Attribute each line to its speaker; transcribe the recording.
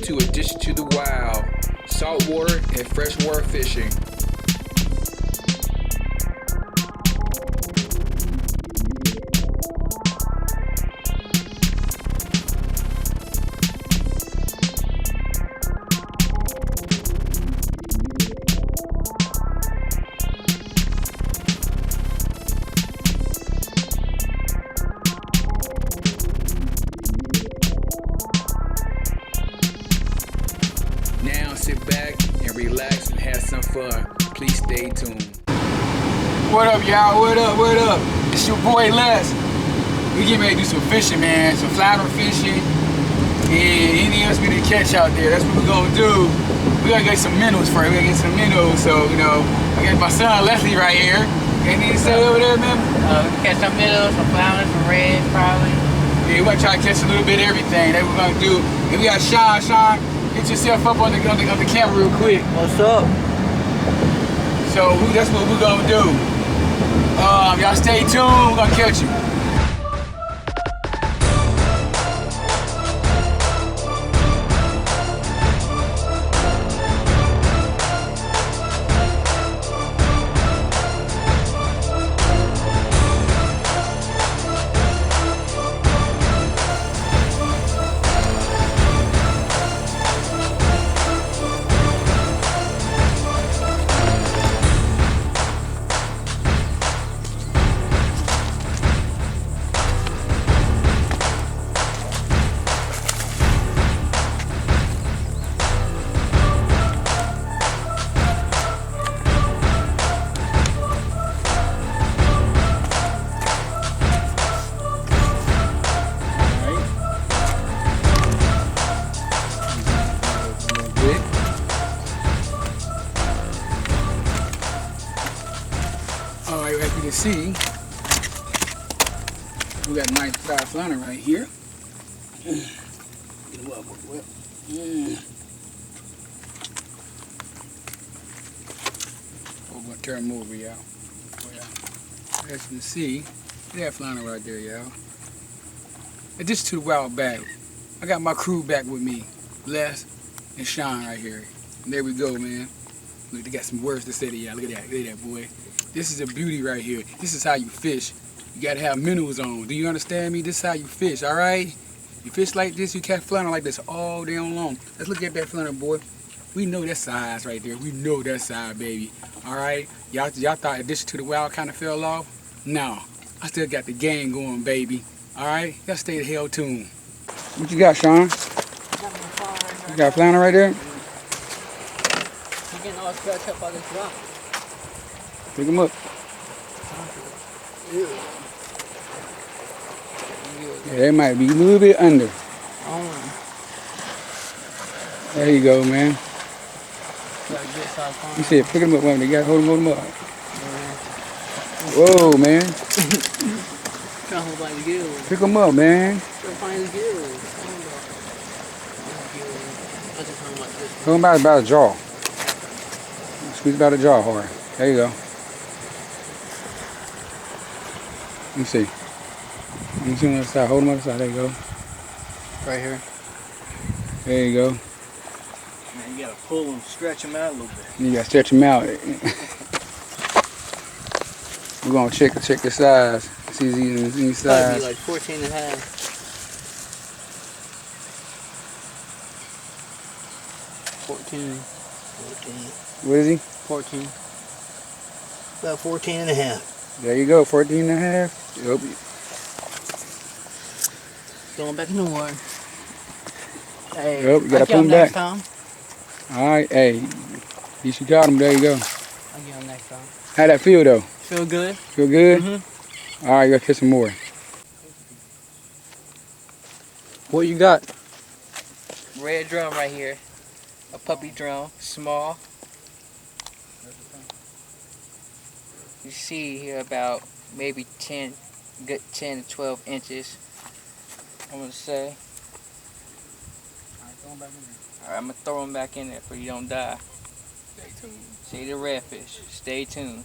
Speaker 1: to Addition to the Wild, saltwater and freshwater fishing. Now sit back and relax and have some fun. Please stay tuned.
Speaker 2: What up, y'all? What up? What up? It's your boy Les. We getting ready to do some fishing, man. Some flounder fishing. And anything else we need to catch out there. That's what we're gonna do. We gotta get some minnows first. We gotta get some minnows. So, you know, I got my son Leslie right here. Anything to say over there, man?
Speaker 3: Catch some minnows, some flounders, some reds, probably.
Speaker 2: Yeah, we're gonna try to catch a little bit of everything. That's what we're gonna do. And we got Sean. Sean, get yourself up on the camera real quick.
Speaker 3: What's up?
Speaker 2: So that's what we're gonna do. Y'all stay tuned. We're gonna catch you. Alright, as you can see, we got a nice size flounder right here. Get him up, whip. We're gonna turn him over, y'all. As you can see, that flounder right there, y'all. Addition to the Wild bag, I got my crew back with me, Les and Sean right here. And there we go, man. Look, they got some words to say to y'all. Look at that, boy. This is a beauty right here. This is how you fish. You gotta have minnows on. Do you understand me? This is how you fish, all right? You fish like this, you catch flounder like this all day long. Let's look at that flounder, boy. We know that size right there. We know that size, baby. All right? Y'all thought Addition to the Wild kind of fell off? No. I still got the game going, baby. All right? Y'all stay the hell tuned. What you got, Sean? You got a flounder right there?
Speaker 3: You getting all scratched up on this rock.
Speaker 2: Pick him up. Yeah, they might be a little bit under. There you go, man. You said pick him up, man. You gotta hold him up. Whoa, man. Pick him up, man. Hold him about the jaw. Squeeze about the jaw hard. There you go. Let me see. Let me see on the other side. Hold him on the other side. There you go.
Speaker 3: Right here.
Speaker 2: There you go.
Speaker 3: Man, you gotta pull him, stretch him out a little bit.
Speaker 2: You gotta stretch him out. We're gonna check the size. See if he's any size.
Speaker 3: Probably be like 14 and a half. 14.
Speaker 2: What is he?
Speaker 3: 14. About 14 and a half.
Speaker 2: There you go, 14 and a half. Yep.
Speaker 3: Going back in the water. Hey,
Speaker 2: yep, you gotta put him back.
Speaker 3: Time.
Speaker 2: Alright, hey. At least you got him, there you go.
Speaker 3: I'll get him next time.
Speaker 2: How'd that feel though?
Speaker 3: Feel good.
Speaker 2: Feel good?
Speaker 3: Mm-hmm.
Speaker 2: Alright, you gotta catch some more. What you got?
Speaker 3: Red drum right here. A puppy drum, small. You see here about maybe 10, good 10 to 12 inches. I'm gonna say. Alright, I'm gonna throw them back in there so you don't die.
Speaker 2: Stay tuned.
Speaker 3: See the redfish. Stay tuned.